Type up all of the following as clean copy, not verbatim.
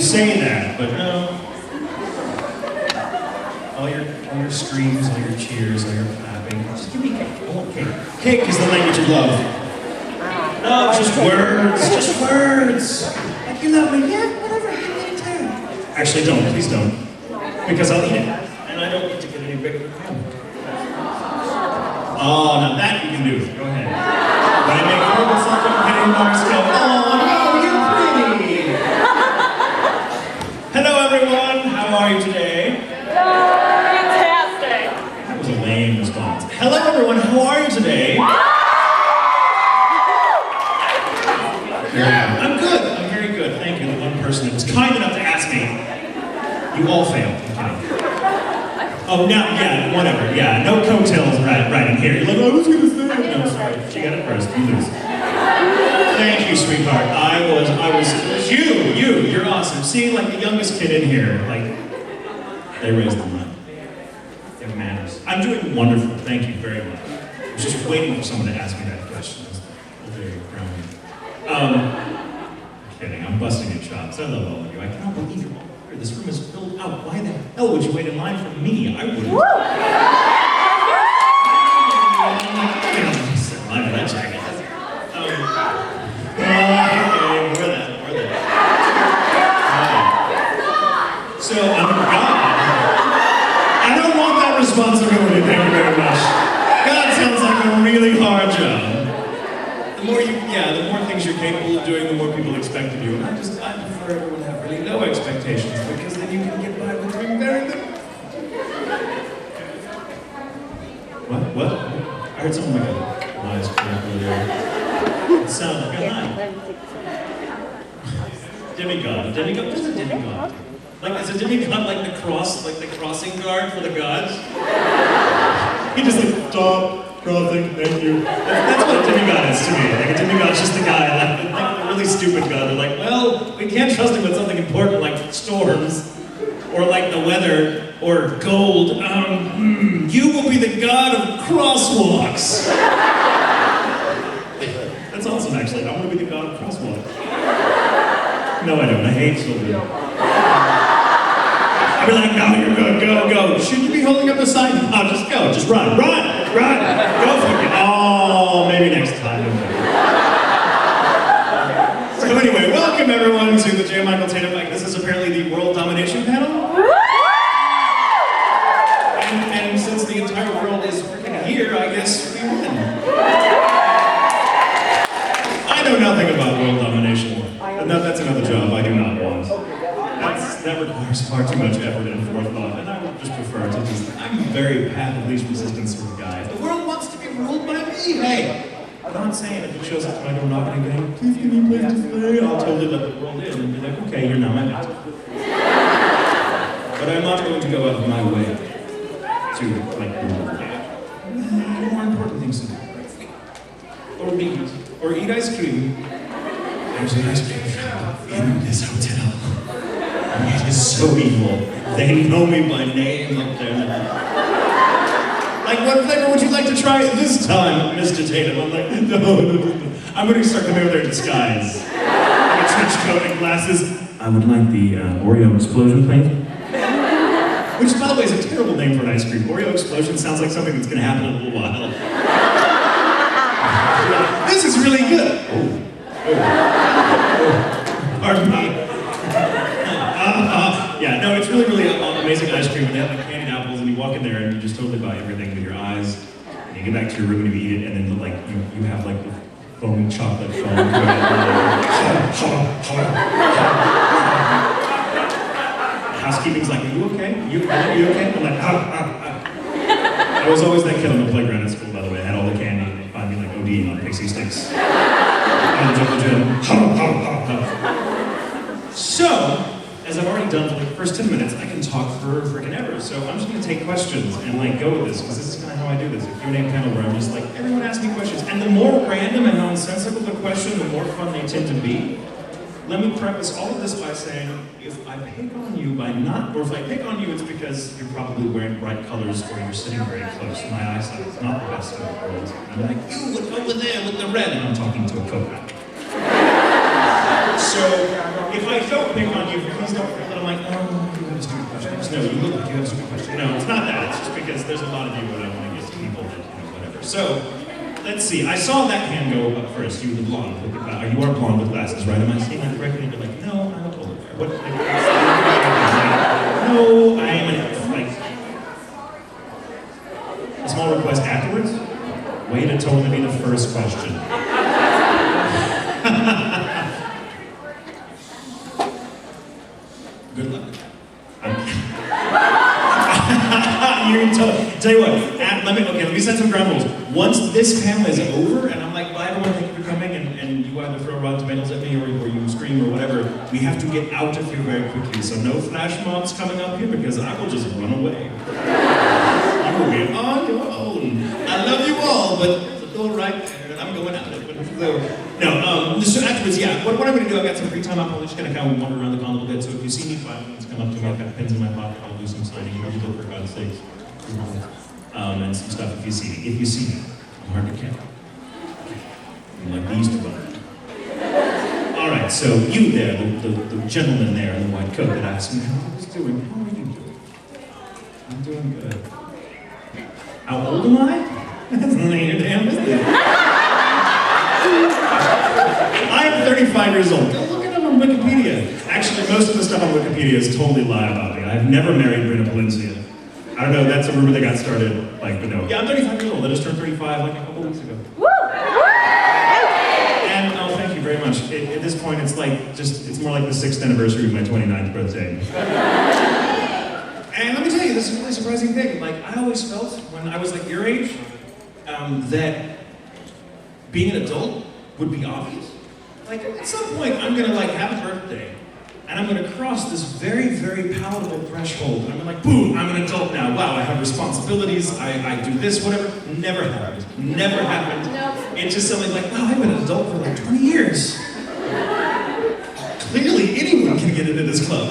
say that, but no. All your screams, all your cheers, all your clapping. Just give me cake. I want cake. Cake is the language of love. No, just words. Just words. Like, you love me. Yeah, whatever. Give me a turn. Actually, don't. Please don't. Because I'll eat it. And I don't get to get any bigger. Oh, now that you can do. Go ahead. When I make horrible self-deprecating remarks, go, oh, no, you're pretty. Hello, everyone. How are you today? Fantastic. That was a lame response. Hello, everyone. How are you today? I'm good. I'm very good. Thank you. The one person that was kind enough to ask me. You all failed. I'm kidding. Oh, now, yeah, whatever. Yeah, no coattails right in here. You're like, I was going to say it. No, sorry. She got it first. You lose. Thank you, sweetheart. You're awesome. See, like the youngest kid in here, like, they raised them up. They have manners. I'm doing wonderful. Thank you very much. I was just waiting for someone to ask me that question. Very grounded. I'm kidding. I'm busting your chops. I love all of you. I cannot believe you're all here. This room is filled out. Why the hell would you wait in line for me? I wouldn't. Woo! Sit in line for that jacket. So, I'm God. I don't want that responsibility, thank you very much. God sounds like a really hard job. The more things you're capable of doing, the more people expect of you. And I prefer everyone to have really no expectations, because then you can get by with doing very good. What? I heard someone make a noise correctly there. It sounded like a line. Demigod. What is a demigod? Like, is a demigod like the crossing guard for the gods? He just like, stop crossing, thank you. That's what a demigod is to me. Like, a demigod's just a guy, like a really stupid god. They're like, well, we can't trust him with something important like storms, or like the weather, or gold. You will be the god of crosswalks. That's awesome, actually. I want to be the god of crosswalks. No, I don't. I hate children. I'd be like, no, you're good, go. Shouldn't you be holding up the sign? No, just go, just run. Go for it. Oh, maybe next time. So anyway, welcome everyone to the J. Michael Tatum. This is apparently the World Domination panel. And since the entire world is freaking here, I guess we win. I know nothing about world domination. No, that's another job I do not want. That requires far too much effort and forethought, and I would just prefer to I'm a very path of least resistance sort of guy. If the world wants to be ruled by me, hey! I'm not saying if it shows up to my door knocking and going, please give me a place to stay, I'll totally let the world in and be like, okay, you're now my mentor. But I'm not going to go out of my way to, like, more important things to do. Or eat ice cream. There's an ice cream shop in this hotel. It is so evil. They know me by name up there. Like, what flavor would you like to try this time, Mr. Tatum? I'm like, no. I'm going to start coming over there in disguise. Like a trench coat and glasses. I would like the Oreo explosion, please. Which, by the way, is a terrible name for an ice cream. Oreo explosion sounds like something that's going to happen in a little while. This is really good. Oh. Pardon me. Yeah, no, it's really amazing ice cream. When they have like candied apples, and you walk in there and you just totally buy everything with your eyes. And you get back to your room and you eat it, and then like you have like the foamy chocolate foam. Housekeeping's like, are you okay? You okay? I'm like, I was always that kid on the playground at school, by the way. I had all the candy, and they'd find me like ODing on pixie sticks. So, as I've already done for the first 10 minutes, I can talk for frickin' ever. So I'm just gonna take questions and like go with this, because this is kind of how I do this. A Q&A panel where I'm just like, everyone asks me questions. And the more random and nonsensical the question, the more fun they tend to be. Let me preface all of this by saying, if I pick on you if I pick on you, it's because you're probably wearing bright colors or you're sitting very close. My eyesight is not the best in the world. And I'm like, you look over there with the red, and I'm talking to a coconut. So, if I don't pick on you, please don't feel that I'm like, oh, you have a stupid question. No, you look like you have a stupid question. No, it's not that. It's just because there's a lot of you and I want to get to people that, whatever. So, let's see. I saw that hand go up first. You, the blonde with the glasses. You are blonde with glasses, right? Am I seeing that correctly? You're like, no, I'm a polar bear. What? No, I am an elf. Like, a small request afterwards? Way to totally be the first question. Good luck. Tell you what, let me set some ground rules. Once this panel is over, and I'm like, bye everyone, thank you for coming, and you either throw rotten tomatoes at me or you scream or whatever, we have to get out of here very quickly. So no flash mobs coming up here because I will just run away. You will be on your own. I love you all, but the door right there, and I'm going out. So afterwards, yeah, what I'm going to do, I've got some free time. I'm probably just going to kind of wander around the con a little bit. So if you see me, by all means, come up to me. I've got pens in my pocket. I'll do some signing. You do for God's sakes. And some stuff if you see me. If you see me, I'm hard to count. I'm like these two. All right, so you there, the gentleman there in the white coat that asked me how I was doing. How are you doing? I'm doing good. How old am I? That's none of your damn business. I'm 35 years old. Go look it up on Wikipedia. Actually, most of the stuff on Wikipedia is totally lie about me. I've never married Brina Palencia. I don't know, that's a rumor that got started, like, but no. Yeah, I'm 35 years old. I just turned 35 like a couple weeks ago. Woo! And, oh, thank you very much. At this point, it's like, it's more like the 6th anniversary of my 29th birthday. And let me tell you, this is a really surprising thing. Like, I always felt, when I was like your age, that being an adult would be obvious. Like, at some point, I'm gonna like have a birthday, and I'm gonna cross this very, very palatable threshold. I'm like, boom, I'm an adult now. Wow, I have responsibilities, I do this, whatever. Never happened. Never happened. No. It just something like, wow, I've been an adult for like 20 years. Clearly, anyone can get into this club.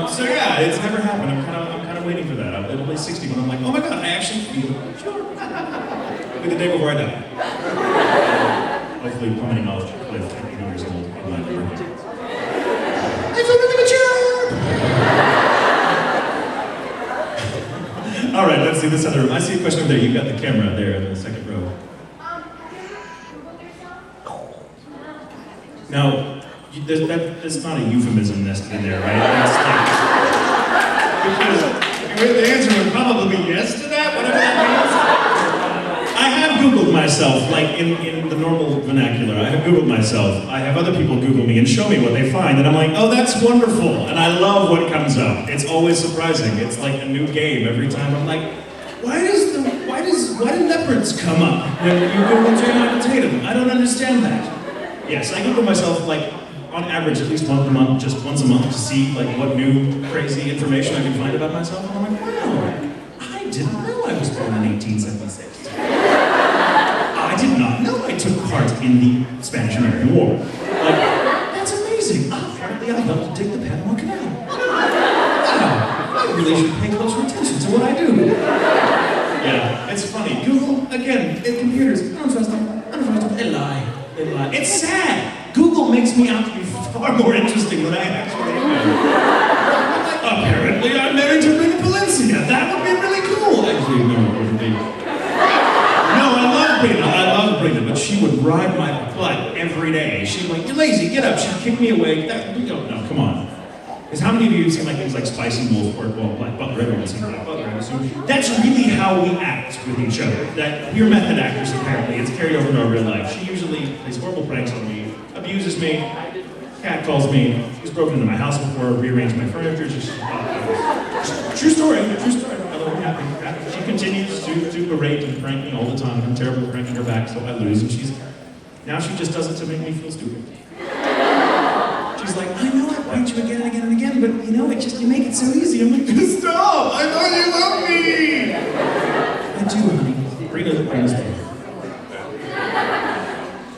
So yeah, it's never happened. I'm kind of waiting for that. It'll be 60 when I'm like, oh my god, I actually feel sure. Maybe the day before I die. Hopefully, plummeting off a cliff at 80 years old in my neighborhood. I feel really mature! All right, let's see this other room. I see a question over there. You've got the camera there in the second row. Now, there's not a euphemism nested in there, right? Because the answer would probably be yes to that, whatever that means. I have Googled myself, like in the normal vernacular. I have Googled myself. I have other people Google me and show me what they find, and I'm like, oh, that's wonderful, and I love what comes up. It's always surprising. It's like a new game every time. I'm like, why do leopards come up when you Google Tatum? I don't understand that. Yes, I Google myself like on average at least once a month to see like what new crazy information I can find about myself. And I'm like, wow, I didn't know I was born in 1876. I did not know I took part in the Spanish-American War. Like, that's amazing. Apparently I helped dig the Panama Canal. Wow, I really should pay closer attention to what I do. Yeah, it's funny. Google, again, computers, I don't trust them. They lie. It's sad. Google makes me out to be far more interesting than I actually am. Apparently, I'm married to Brina Palencia. That would be really cool. Actually, no, it wouldn't be. No, I love Brina, but she would ride my butt every day. She'd be like, you're lazy, get up. She'd kick me awake. No, come on. Because how many of you have seen like things like Spicy Wolf or Black Butler? Everyone's seen Black Butler, I assume. That's really how we act with each other. That we're method actors, apparently. It's carried over to our real life. She usually plays horrible pranks on me, abuses me, catcalls me. She's broken into my house before, rearranged my furniture. True story. I love her happy. She continues to berate and prank me all the time. I'm terrible at pranking her back, so I lose. And now she just does it to make me feel stupid. She's like, I know I prank you again and again and again, but you know, you make it so easy. I'm like, stop! I know you love me! I do, honey. Brina's there.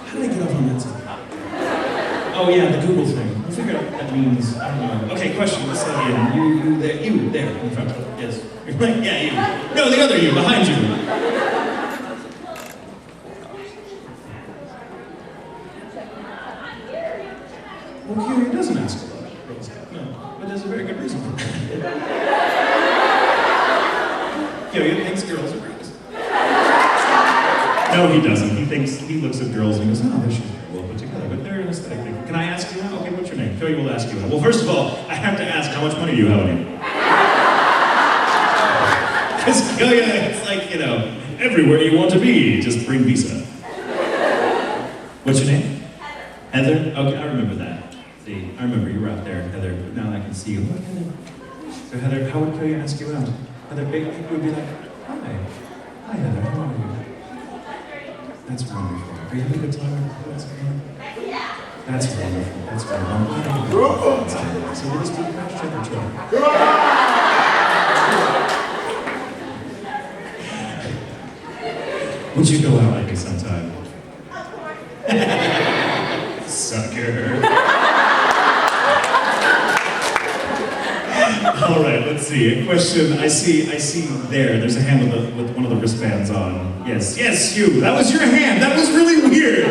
How did I get off on that side? Oh yeah, the Google thing. I figured out what that means. I don't know. Okay, question. Let's say again. You there, in front. Yes. You're right? Yeah, you. No, the other you, behind you. No, he doesn't. He looks at girls and he goes, oh, she's very well put together, but they're an aesthetic thing. Can I ask you now? Okay, what's your name? Joey will ask you now. Well, first of all, I have to ask, how much money do you have on you? Because it's like, everywhere you want to be, just bring Visa. What's your name? Heather? Okay, I remember that. See, I remember you were out there, Heather, but now I can see you. Look, Heather. So Heather, how would Joey ask you out? Heather, it would be like, hi. Hi, Heather, how are you? That's wonderful. Are you having a good time? That's wonderful. That's wonderful. So we'll just do the crash check or check. Would you go out with me sometime? Sucker. All right, let's see. A question. I see there's a hand with one of the wristbands on. Yes, you. That was your hand. That was really weird.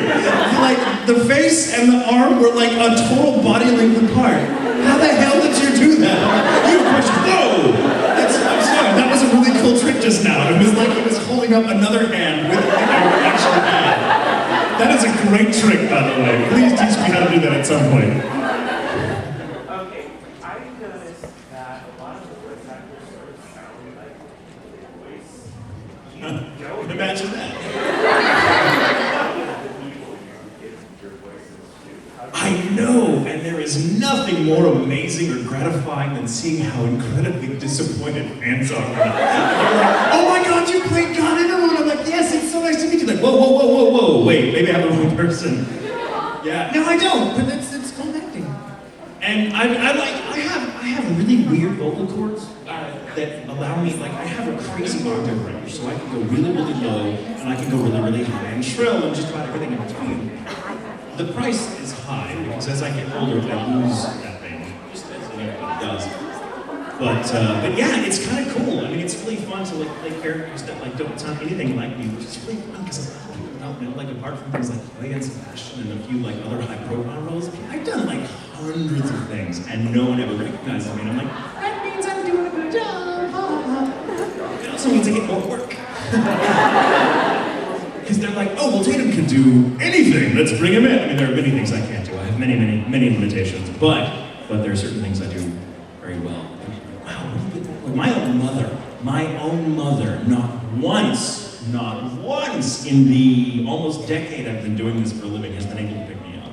Like, the face and the arm were like a total body length apart. How the hell did you do that? You question. Whoa! I'm sorry, that was a really cool trick just now. It was like he was holding up another hand with the arm he actually had. That is a great trick, by the way. Please teach me how to do that at some point. Okay, I noticed that a lot of the voice actors sort of sound like their voice. Imagine that. I know, and there is nothing more amazing or gratifying than seeing how incredibly disappointed fans are. They're like, oh my God, you played God Interlude. I'm like, yes, it's so nice to meet you. Like, whoa, wait, maybe I have the wrong person. Yeah, no, I don't, but it's called acting. And I have really weird vocal cords that allow me, like, I have a crazy octave range, so I can go really, really low, and I can go really, really high, and shrill, and just about everything in between. The price is high, because as I get older, I lose that range, just as everybody does. But yeah, it's kind of cool. I mean, it's really fun to play characters that don't sound anything like me, which is really fun, because a lot of people don't know, apart from things like Clay and Sebastian and a few other high-profile roles, I've done hundreds of things, and no one ever recognizes me, and I'm like, that means I'm doing a good job. It also means I get more work. Because they're like, oh, well, Tatum can do anything. Let's bring him in. I mean, there are many things I can't do. I have many limitations. But there are certain things I do very well. Wow, my own mother, not once in the almost decade I've been doing this for a living has been able to pick me up.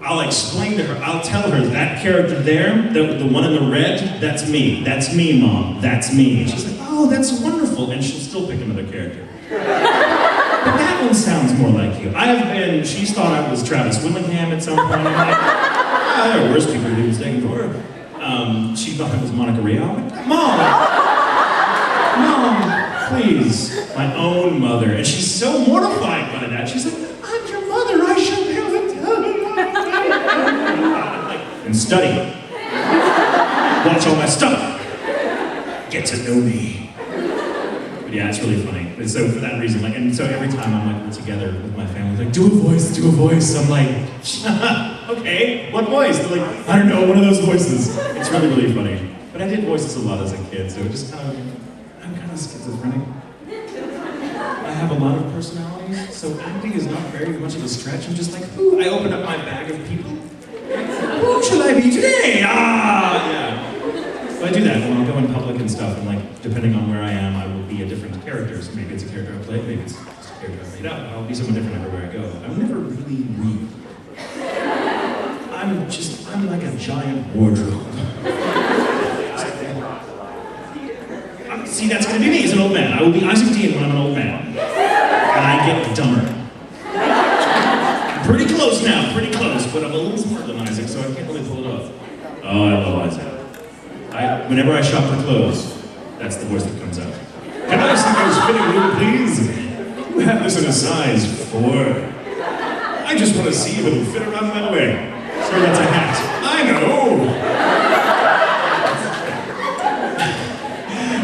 I'll explain to her, I'll tell her, that character there, the one in the red, that's me, Mom, that's me. And she's like, oh, that's wonderful, and she'll still pick another character. But that one sounds more like you. She's thought I was Travis Willingham at some point. I'm like, there are worse people who was taken for her. She thought I was Monica Rial. Mom, please. My own mother. And she's so mortified by that. She's like, I'm your mother, I should be able to tell you. And study. Watch all my stuff. Get to know me. But yeah, it's really funny. And so for that reason, and so every time I'm together with my family, like, do a voice. I'm like, okay, what voice? They're like, I don't know, one of those voices. It's really, really funny. But I did voices a lot as a kid, so it just I'm kind of schizophrenic. I have a lot of personalities, so acting is not very much of a stretch. I'm just like, ooh, I open up my bag of people. Who shall I be today? Yeah. So I do that when I'll go in public and stuff, and depending on where I am, I will be a different character. So maybe it's a character I play, maybe it's just a character I made up. I'll be someone different everywhere I go. I'm never really real. I'm like a giant wardrobe. See, that's gonna be me as an old man. I will be Isaac Dean when I'm an old man. And I get dumber. Pretty close now, but I'm a little smarter than Isaac, so I can't really pull it off. Oh, I love Isaac. Whenever I shop for clothes, that's the voice that comes out. Can I see those fitting room, please? You have this in a size 4. I just want to see if it'll fit around my leg. Sir, that's a hat. I know!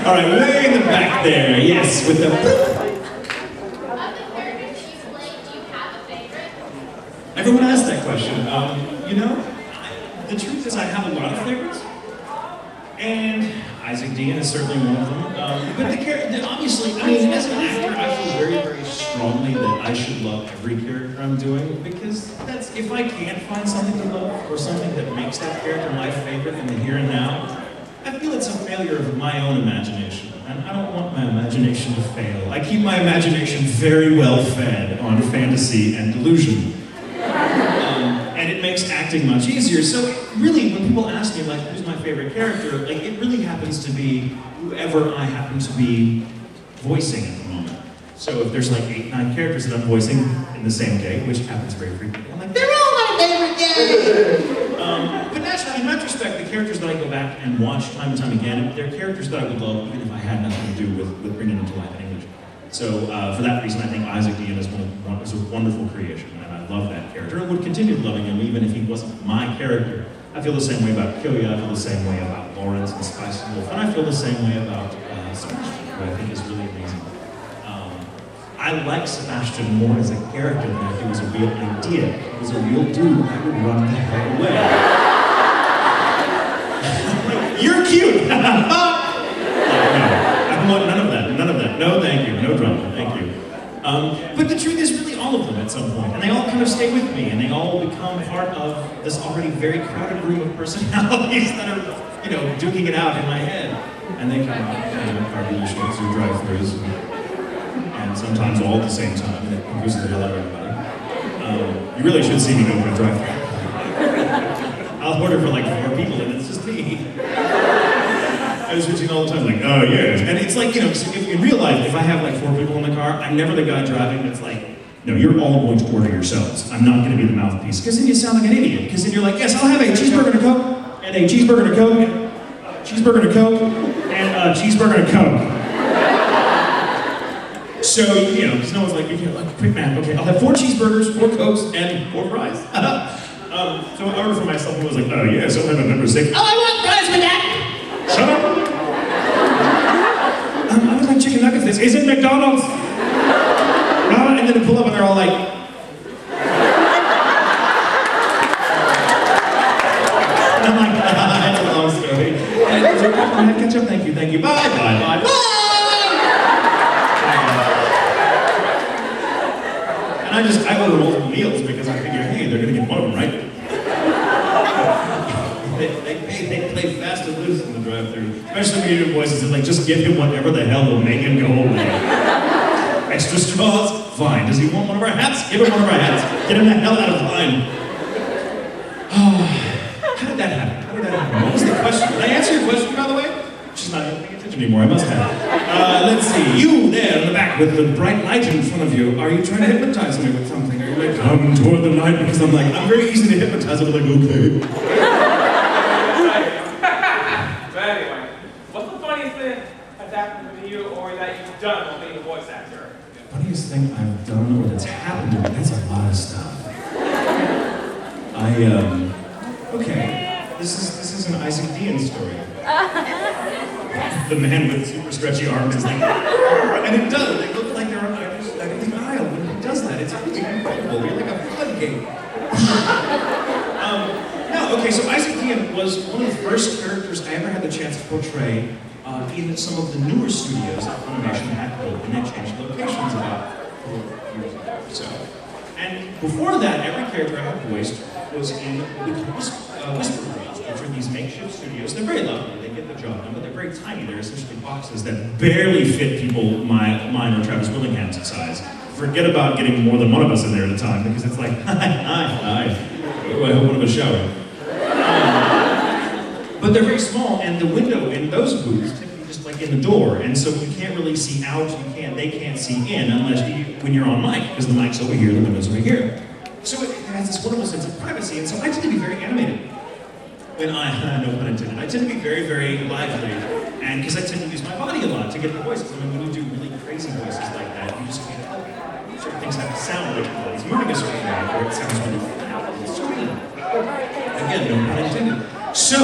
All right, way in the back there. Yes, with the... Of the characters you play, do you have a favorite? Everyone asks that question. The truth is I have a lot of favorites. And Isaac Dean is certainly one of them. But obviously, as an actor, I feel very, very strong strongly that I should love every character I'm doing, because that's, if I can't find something to love or something that makes that character my favorite in the here and now, I feel it's a failure of my own imagination, and I don't want my imagination to fail. I keep my imagination very well fed on fantasy and delusion. And it makes acting much easier. So really, when people ask me, like, who's my favorite character, like, it really happens to be whoever I happen to be voicing at the moment. So if there's like 8, 9 characters that I'm voicing in the same day, which happens very frequently, I'm like, they're all my favorite day! But naturally, in retrospect, the characters that I go back and watch time and time again, they're characters that I would love even if I had nothing to do with bringing them to life in English. So for that reason, I think Isaac Dean is a wonderful creation, and I love that character. I would continue loving him even if he wasn't my character. I feel the same way about Killia, I feel the same way about Lawrence and Spice and Wolf, and I feel the same way about Sebastian, who I think is really amazing. I like Sebastian more as a character than I do as a real idea. If he was a real dude, I would run the hell away. Like, you're cute! No, I want none of that, none of that. No, thank you, no drama, thank you. But the truth is really all of them at some point, and they all kind of stay with me, and they all become part of this already very crowded room of personalities that are, you know, duking it out in my head. And they come out, car dealerships or drive-thrus, and sometimes all at the same time, and it confuses the hell out of everybody. You really should see me go to a drive-thru. I'll order for like 4 people, and it's just me. I was switching all the time, like, oh yes. And it's like, you know, if in real life, if I have like 4 people in the car, I'm never the guy driving that's like, no, you're all going to order yourselves. I'm not going to be the mouthpiece. Because then you sound like an idiot. Because then you're like, yes, I'll have a cheeseburger and a Coke, and a cheeseburger and a Coke, and a cheeseburger and a Coke, and a cheeseburger and a Coke. So, you know, because no one's like, you're like, quick man, okay, I'll have 4 cheeseburgers, 4 Cokes, and 4 fries. So I ordered for myself and was like, oh yes, I'll have a number 6. Oh, I want fries with that! Shut up! I would like chicken nuggets. This isn't McDonald's! And then they pull up and they're all like, and I'm like, that's a long story. And it's like, I have ketchup, thank you, bye, bye. And I order multiple meals because I figure, hey, they're gonna get one of them, right? They play fast and loose in the drive-thru. Especially when you do voices, it's like, just give him whatever the hell will make him go away. Extra straws? Fine. Does he want one of our hats? Give him one of our hats. Get him the hell out of line. Oh, how did that happen? What was the question? Did I answer your question, by the way? She's not even paying attention anymore, I must have. Let's see. You there in the back with the bright light in front of you. Are you trying to hypnotize me with something? Are you like, come toward the light? Because I'm very easy to hypnotize. I'm like, okay. Happened to you or that you've done while being a voice actor? Funniest thing I've done or that's happened to me, that's a lot of stuff. Okay, this is an Isaac Dean story. The man with super stretchy arms is like, and it does, they look like they're on the aisle when he does that. It's really incredible, you're like a floodgate. Okay, so Isaac Dean was one of the first characters I ever had the chance to portray in some of the newer studios that Domination had built, and they changed locations about 4 years ago or so. And before that, every character I had voiced was in Whisper Rooms, which are these makeshift studios. They're very lovely, they get the job done, but they're very tiny. They're essentially boxes that barely fit people mine or Travis Willingham's size. Forget about getting more than one of us in there at a time, because it's like, hi. Oh, I hope one of us showered. But they're very small, and the window in those booths typically just like in the door, and so you can't really see out. They can't see in unless when you're on mic, because the mic's over here, the window's over here. So it has this wonderful sense of privacy, and so I tend to be very animated. When no pun intended, I tend to be very, very lively, and because I tend to use my body a lot to get the voices. I mean, when you do really crazy voices like that, you just can't help it. Certain things have to sound like your body's moving a certain way, or it sounds really flat and scream. Again, no pun intended. So,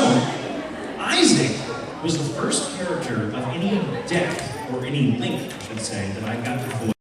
Isaac was the first character of any depth, or any length, I should say, that I got to voice.